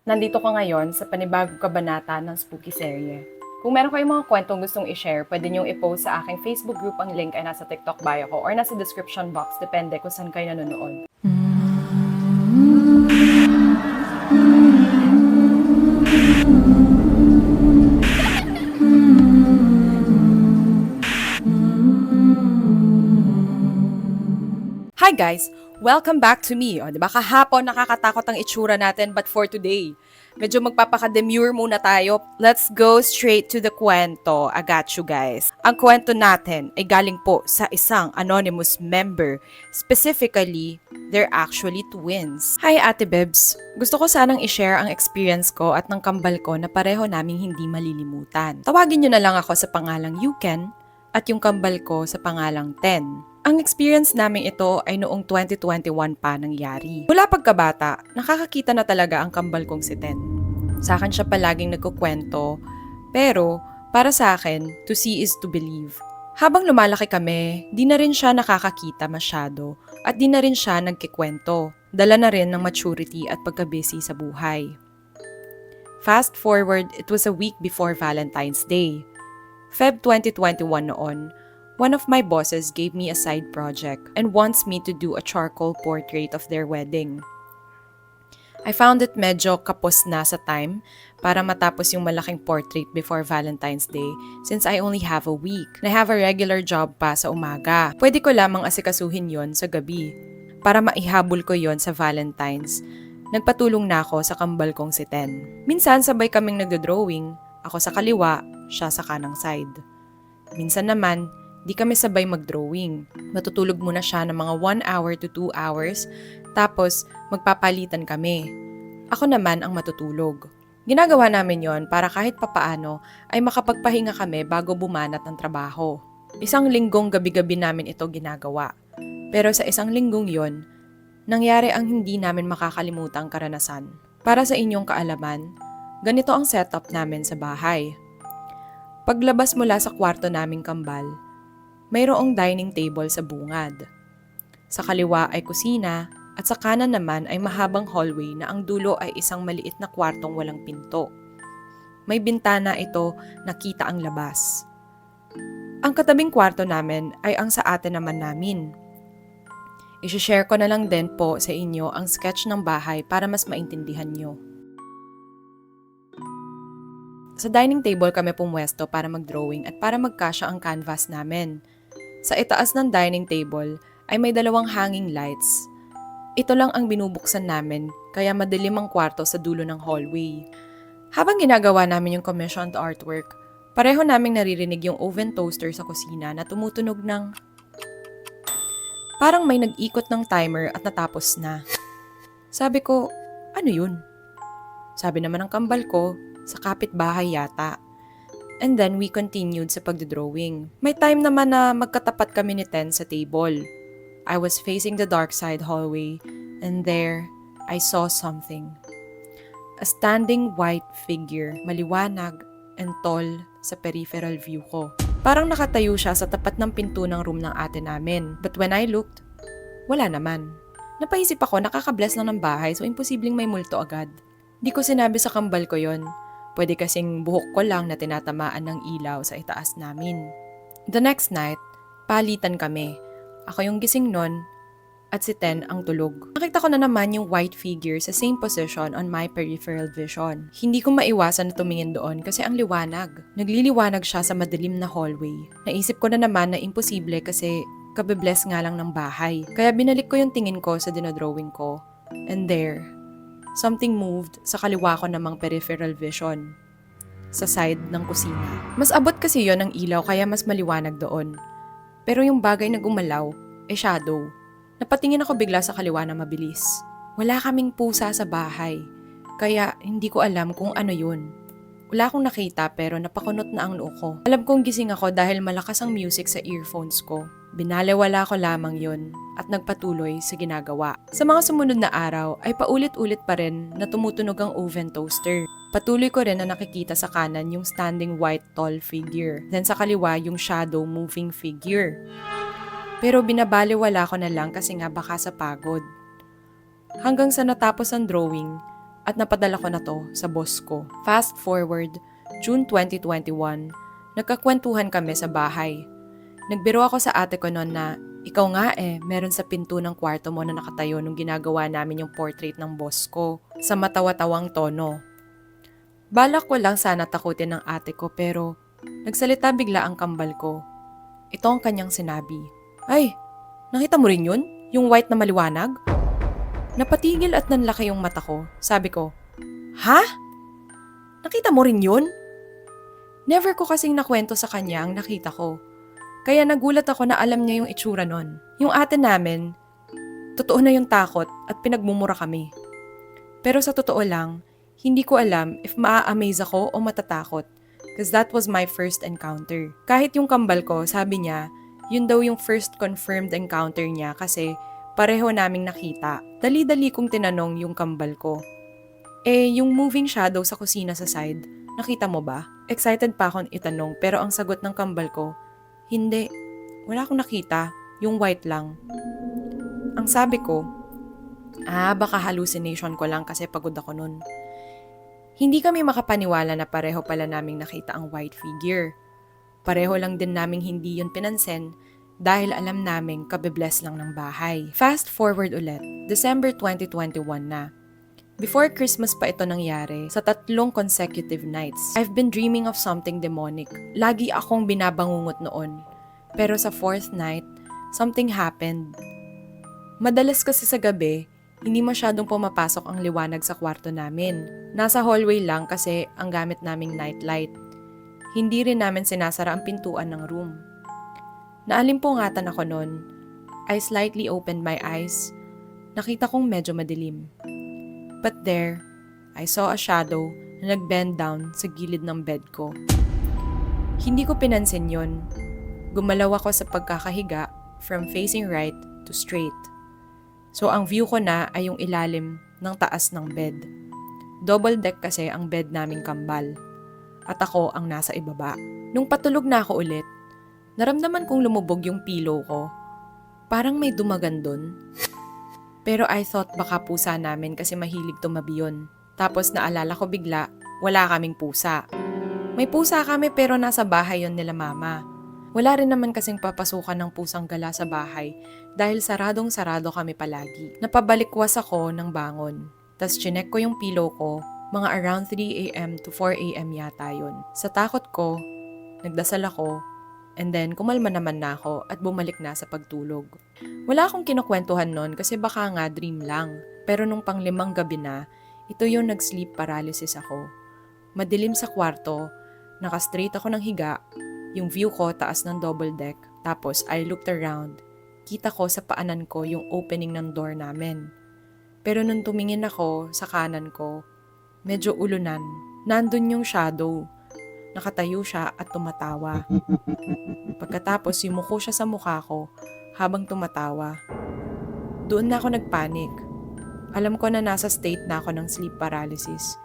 Nandito ka ngayon sa panibagong kabanata ng Spooky Serye. Kung meron kayong mga kwentong gustong i-share, pwede niyong i-post sa aking Facebook group. Ang link ay nasa TikTok bio ko or nasa description box, depende kung saan kayo nanonood. Hi guys! Welcome back to me. O, diba kahapon nakakatakot ang itsura natin, but for today, medyo magpapaka-demure muna tayo. Let's go straight to the kwento. I got you guys. Ang kwento natin ay galing po sa isang anonymous member. Specifically, they're actually twins. Hi Ate Bebs! Gusto ko sanang i-share ang experience ko at ng kambal ko na pareho naming hindi malilimutan. Tawagin nyo na lang ako sa pangalang Yuken at yung kambal ko sa pangalang Ten. Ang experience namin ito ay noong 2021 pa nangyari. Mula pagkabata, nakakakita na talaga ang kambal kong si Ten. Sa akin siya palaging nagkukwento, pero para sa akin, to see is to believe. Habang lumalaki kami, di na rin siya nakakakita masyado at di na rin siya nagkikwento. Dala na rin ng maturity at pagka-busy sa buhay. Fast forward, it was a week before Valentine's Day. Feb 2021 noon, one of my bosses gave me a side project and wants me to do a charcoal portrait of their wedding. I found it medyo kapos na sa time para matapos yung malaking portrait before Valentine's Day since I only have a week. I have a regular job pa sa umaga. Pwede ko lamang asikasuhin yon sa gabi para maihabol ko yon sa Valentine's. Nagpatulong na ako sa kambal kong si Ten. Minsan sabay kaming nagdo-drawing, ako sa kaliwa, siya sa kanang side. Minsan naman, di kami sabay mag-drawing. Matutulog muna siya ng mga 1 hour to 2 hours, tapos magpapalitan kami. Ako naman ang matutulog. Ginagawa namin yon para kahit papaano ay makapagpahinga kami bago bumanat ng trabaho. Isang linggong gabi-gabi namin ito ginagawa. Pero sa isang linggong yon, nangyari ang hindi namin makakalimutang karanasan. Para sa inyong kaalaman, ganito ang setup namin sa bahay. Paglabas mula sa kwarto naming kambal, mayroong dining table sa bungad. Sa kaliwa ay kusina at sa kanan naman ay mahabang hallway na ang dulo ay isang maliit na kwartong walang pinto. May bintana ito na kita ang labas. Ang katabing kwarto namin ay ang sa ate naman namin. I-share ko na lang din po sa inyo ang sketch ng bahay para mas maintindihan nyo. Sa dining table kami pumwesto para mag-drawing at para magkasya ang canvas namin. Sa itaas ng dining table ay may 2 hanging lights. Ito lang ang binubuksan namin kaya madilim ang kwarto sa dulo ng hallway. Habang ginagawa namin yung commissioned artwork, pareho naming naririnig yung oven toaster sa kusina na tumutunog ng... Parang may nag-ikot ng timer at natapos na. Sabi ko, ano yun? Sabi naman ng kambal ko, sa kapitbahay yata. And then we continued sa pagdodrawing. May time naman na magkatapat kami ni Ten sa table. I was facing the dark side hallway and there I saw something. A standing white figure, maliwanag and tall sa peripheral view ko. Parang nakatayo siya sa tapat ng pinto ng room ng ate namin. But when I looked, wala naman. Napaisip ako, nakaka-bless lang ng bahay so imposibleng may multo agad. Di ko sinabi sa kambal ko yon. Pwede kasing buhok ko lang na tinatamaan ng ilaw sa itaas namin. The next night, palitan kami. Ako yung gising nun at si Ten ang tulog. Nakita ko na naman yung white figure sa same position on my peripheral vision. Hindi ko maiwasan na tumingin doon kasi ang liwanag. Nagliliwanag siya sa madilim na hallway. Naisip ko na naman na imposible kasi kabibless nga lang ng bahay. Kaya binalik ko yung tingin ko sa dinodrawing ko. And there, something moved sa kaliwa ko namang peripheral vision, sa side ng kusina. Mas abot kasi yon ng ilaw kaya mas maliwanag doon. Pero yung bagay na gumalaw, ay shadow. Napatingin ako bigla sa kaliwa na mabilis. Wala kaming pusa sa bahay, kaya hindi ko alam kung ano yun. Wala akong nakita pero napakunot na ang noo ko. Alam kong gising ako dahil malakas ang music sa earphones ko. Binalewala ko lamang yun at nagpatuloy sa ginagawa. Sa mga sumunod na araw ay paulit-ulit pa rin na tumutunog ang oven toaster. Patuloy ko rin na nakikita sa kanan yung standing white tall figure. Then sa kaliwa yung shadow moving figure. Pero binabaliwala ko na lang kasi nga baka sa pagod. Hanggang sa natapos ang drawing at napadala ko na to sa boss ko. Fast forward, June 2021, nagkakwentuhan kami sa bahay. Nagbiro ako sa ate ko noon na, ikaw nga meron sa pinto ng kwarto mo na nakatayo nung ginagawa namin yung portrait ng boss ko, sa matawa-tawang tono. Balak ko lang sana takutin ng ate ko pero nagsalita bigla ang kambal ko. Ito ang kanyang sinabi. Ay, nakita mo rin yun? Yung white na maliwanag? Napatigil at nanlaki yung mata ko. Sabi ko, ha? Nakita mo rin yun? Never ko kasing nakwento sa kanya ang nakita ko. Kaya nagulat ako na alam niya yung itsura nun. Yung ate namin, totoo na yung takot at pinagmumura kami. Pero sa totoo lang, hindi ko alam if maa-amaze ako o matatakot. Because that was my first encounter. Kahit yung kambal ko, sabi niya, yun daw yung first confirmed encounter niya kasi pareho naming nakita. Dali-dali kong tinanong yung kambal ko. Yung moving shadow sa kusina sa side, nakita mo ba? Excited pa akong itanong pero ang sagot ng kambal ko, hindi. Wala akong nakita. Yung white lang. Ang sabi ko, baka hallucination ko lang kasi pagod ako nun. Hindi kami makapaniwala na pareho pala naming nakita ang white figure. Pareho lang din naming hindi yun pinansin dahil alam naming kabibless lang ng bahay. Fast forward ulit, December 2021 na. Before Christmas pa ito nangyari, sa 3 consecutive nights, I've been dreaming of something demonic. Lagi akong binabangungot noon. Pero sa 4th night, something happened. Madalas kasi sa gabi, hindi masyadong pumapasok ang liwanag sa kwarto namin. Nasa hallway lang kasi ang gamit naming nightlight. Hindi rin namin sinasara ang pintuan ng room. Naalimpungatan ako noon. I slightly opened my eyes. Nakita kong medyo madilim. But there, I saw a shadow na nag-bend down sa gilid ng bed ko. Hindi ko pinansin yon. Gumalaw ako sa pagkakahiga from facing right to straight. So ang view ko na ay yung ilalim ng taas ng bed. Double deck kasi ang bed naming kambal. At ako ang nasa ibaba. Nung patulog na ako ulit, naramdaman kong lumubog yung pillow ko. Parang may dumagan dun. Pero I thought baka pusa namin kasi mahilig tumabi yun. Tapos naalala ko bigla, wala kaming pusa. May pusa kami pero nasa bahay yon nila mama. Wala rin naman kasing papasukan ng pusang gala sa bahay dahil saradong-sarado kami palagi. Napabalikwas ako ng bangon. Tas chinek ko yung pillow ko, mga around 3 a.m. to 4 a.m. yata yun. Sa takot ko, nagdasal ako, and then kumalma naman na ako at bumalik na sa pagtulog. Wala akong kinukwentuhan nun kasi baka nga dream lang. Pero nung pang 5 gabi na, ito yung nag-sleep paralysis ako. Madilim sa kwarto, naka-straight ako ng higa, yung view ko taas ng double deck, tapos I looked around. Kita ko sa paanan ko yung opening ng door namin. Pero nung tumingin ako sa kanan ko, medyo ulunan. Nandun yung shadow. Nakatayo siya at tumatawa. Pagkatapos yumuko siya sa mukha ko habang tumatawa. Doon na ako nagpanik. Alam ko na nasa state na ako ng sleep paralysis.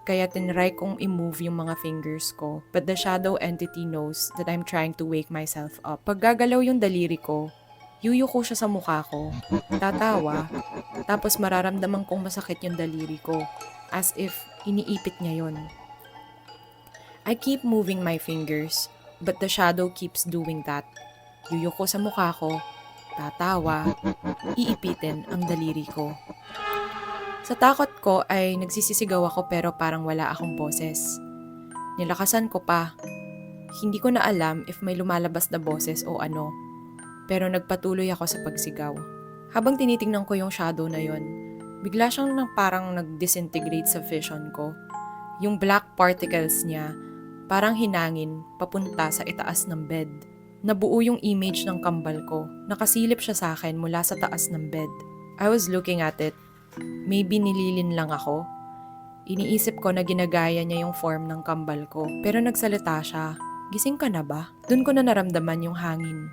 Kaya tinry kong i-move yung mga fingers ko. But the shadow entity knows that I'm trying to wake myself up. Pag gagalaw yung daliri ko, yuyuko siya sa mukha ko. Tatawa. Tapos mararamdaman kong masakit yung daliri ko. As if iniipit niya yon. I keep moving my fingers, but the shadow keeps doing that. Yuyuko sa mukha ko, tatawa, iipitin ang daliri ko. Sa takot ko ay nagsisisigaw ako pero parang wala akong boses. Nilakasan ko pa. Hindi ko na alam if may lumalabas na boses o ano. Pero nagpatuloy ako sa pagsigaw. Habang tinitingnan ko yung shadow na yon, bigla siyang parang nag-disintegrate sa vision ko. Yung black particles niya parang hinangin papunta sa itaas ng bed. Nabuo yung image ng kambal ko. Nakasilip siya sa akin mula sa taas ng bed. I was looking at it. Maybe nililin lang ako. Iniisip ko na ginagaya niya yung form ng kambal ko. Pero nagsalita siya, gising ka na ba? Doon ko na naramdaman yung hangin.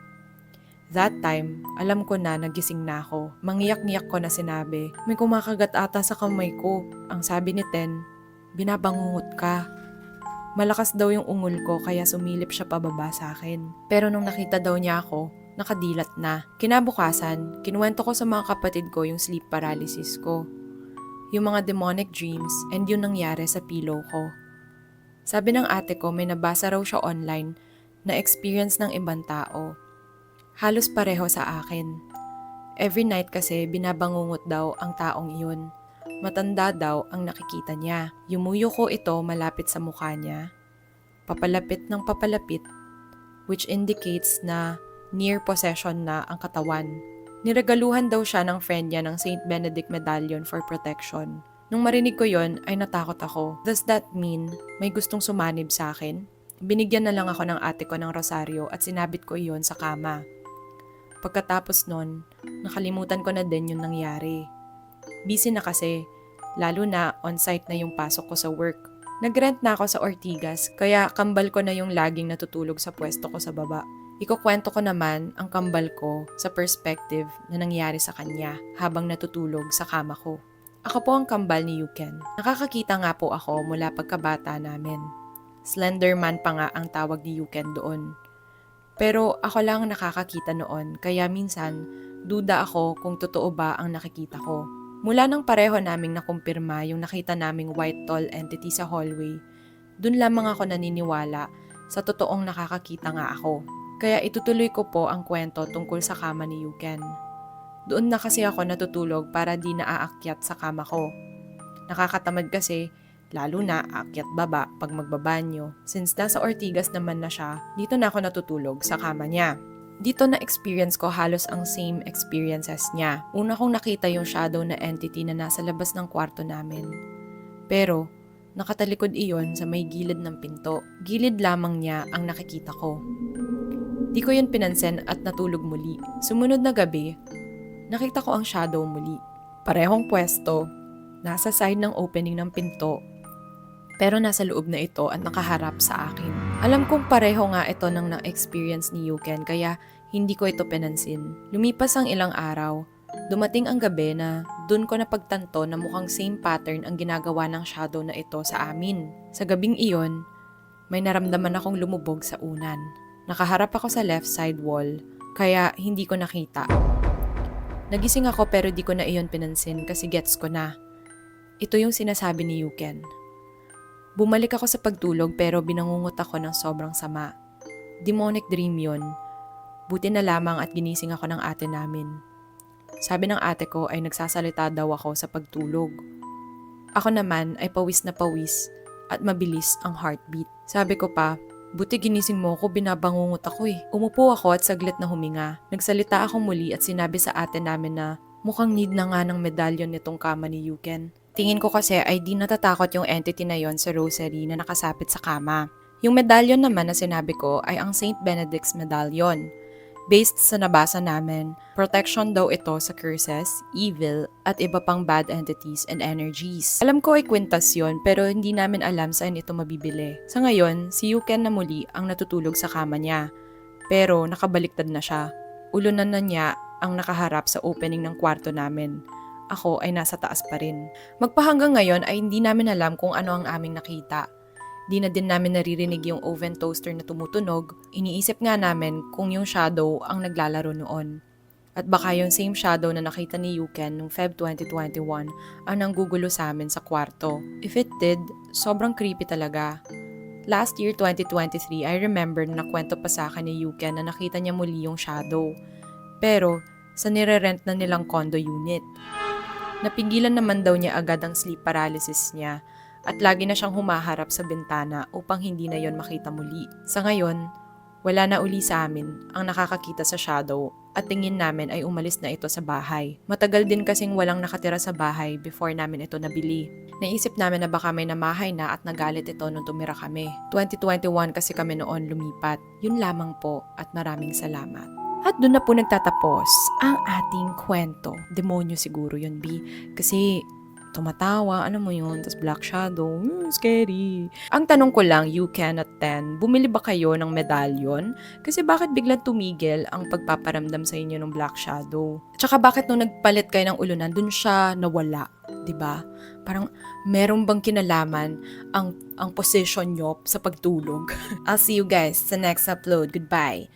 That time, alam ko na nagising na ako. Mangiyak-ngiyak ko na sinabi, may kumakagat ata sa kamay ko. Ang sabi ni Ten, binabangungot ka. Malakas daw yung ungol ko kaya sumilip siya pababa sa akin. Pero nung nakita daw niya ako, nakadilat na. Kinabukasan, kinuwento ko sa mga kapatid ko yung sleep paralysis ko. yung mga demonic dreams, and yung nangyari sa pillow ko. Sabi ng ate ko may nabasa raw siya online na experience ng ibang tao. Halos pareho sa akin. Every night kasi binabangungot daw ang taong iyon. Matanda daw ang nakikita niya. Yumuyo ko ito malapit sa mukha niya. Papalapit ng papalapit, which indicates na near possession na ang katawan. Niregaluhan daw siya ng friend niya ng Saint Benedict medallion for protection. Nung marinig ko yon ay natakot ako. Does that mean may gustong sumanib sa akin? Binigyan na lang ako ng ate ko ng rosaryo at sinabit ko iyon sa kama. Pagkatapos nun, nakalimutan ko na din yung nangyari. Busy na kasi, lalo na on-site na yung pasok ko sa work. Nag-rent na ako sa Ortigas, kaya kambal ko na yung laging natutulog sa pwesto ko sa baba. Ikukwento ko naman ang kambal ko sa perspective na nangyari sa kanya habang natutulog sa kama ko. Ako po ang kambal ni Yuken. Nakakakita nga po ako mula pagkabata namin. Slenderman pa nga ang tawag ni Yuken doon. Pero ako lang nakakakita noon, kaya minsan duda ako kung totoo ba ang nakikita ko. Mula nang pareho naming nakumpirma yung nakita naming white tall entity sa hallway, dun lamang ako naniniwala sa totoong nakakakita nga ako. Kaya itutuloy ko po ang kwento tungkol sa kama ni Yuken. Doon na kasi ako natutulog para di naaakyat sa kama ko. Nakakatamad kasi, lalo na aakyat baba pag magbabanyo. Since nasa Ortigas naman na siya, dito na ako natutulog sa kama niya. Dito na experience ko halos ang same experiences niya. Una kong nakita yung shadow na entity na nasa labas ng kwarto namin. Pero, nakatalikod iyon sa may gilid ng pinto. Gilid lamang niya ang nakikita ko. Di ko yun pinansin at natulog muli. Sumunod na gabi, nakita ko ang shadow muli. Parehong pwesto, nasa side ng opening ng pinto, pero nasa loob na ito at nakaharap sa akin. Alam kong pareho nga ito ng na-experience ni Yuken kaya hindi ko ito pinansin. Lumipas ang ilang araw, dumating ang gabi na dun ko napagtanto na mukhang same pattern ang ginagawa ng shadow na ito sa amin. Sa gabing iyon, may naramdaman akong lumubog sa unan. Nakaharap ako sa left side wall, kaya hindi ko nakita. Nagising ako pero di ko na iyon pinansin kasi gets ko na. Ito yung sinasabi ni Yuken. Bumalik ako sa pagtulog pero binangungot ako ng sobrang sama. Demonic dream yun. Buti na lamang at ginising ako ng ate namin. Sabi ng ate ko ay nagsasalita daw ako sa pagtulog. Ako naman ay pawis na pawis at mabilis ang heartbeat. Sabi ko pa, buti ginising mo ko, binabangungot ako eh. Umupo ako at saglit na huminga. Nagsalita ako muli at sinabi sa ate namin na mukhang need na nga ng medalyon nitong kama ni Yuken. Tingin ko kasi ay di natatakot yung entity na yon sa rosary na nakasapit sa kama. Yung medalyon naman na sinabi ko ay ang Saint Benedict's medallion. Based sa nabasa namin, protection daw ito sa curses, evil, at iba pang bad entities and energies. Alam ko ay kwintas yun pero hindi namin alam saan ito mabibili. Sa ngayon, si Yuken na muli ang natutulog sa kama niya. Pero nakabaliktad na siya. Ulunan na niya ang nakaharap sa opening ng kwarto namin. Ako ay nasa taas pa rin. Magpahanggang ngayon ay hindi namin alam kung ano ang aming nakita. Di na din namin naririnig yung oven toaster na tumutunog. Iniisip nga namin kung yung shadow ang naglalaro noon. At baka yung same shadow na nakita ni Yuken noong Feb 2021 ang nanggugulo sa amin sa kwarto. If it did, sobrang creepy talaga. Last year 2023, I remember na nakwento pa sa akin ni Yuken na nakita niya muli yung shadow. Pero sa nire-rent na nilang condo unit. Napigilan naman daw niya agad ang sleep paralysis niya at lagi na siyang humaharap sa bintana upang hindi na yon makita muli. Sa ngayon, wala na uli sa amin ang nakakakita sa shadow at tingin namin ay umalis na ito sa bahay. Matagal din kasing walang nakatira sa bahay before namin ito nabili. Naisip namin na baka may namahay na at nagalit ito nung tumira kami. 2021 kasi kami noon lumipat. Yun lamang po at maraming salamat. At doon na po nagtatapos ang ating kwento. Demonyo siguro yun, B. Kasi tumatawa, ano mo yun, tas black shadow, scary. Ang tanong ko lang, Yuken at 10, bumili ba kayo ng medallion? Kasi bakit biglang tumigil ang pagpaparamdam sa inyo ng black shadow? Tsaka bakit nung nagpalit kayo ng ulunan, dun siya nawala, 'di ba? Parang meron bang kinalaman ang position nyo sa pagtulog? I'll see you guys sa next upload. Goodbye.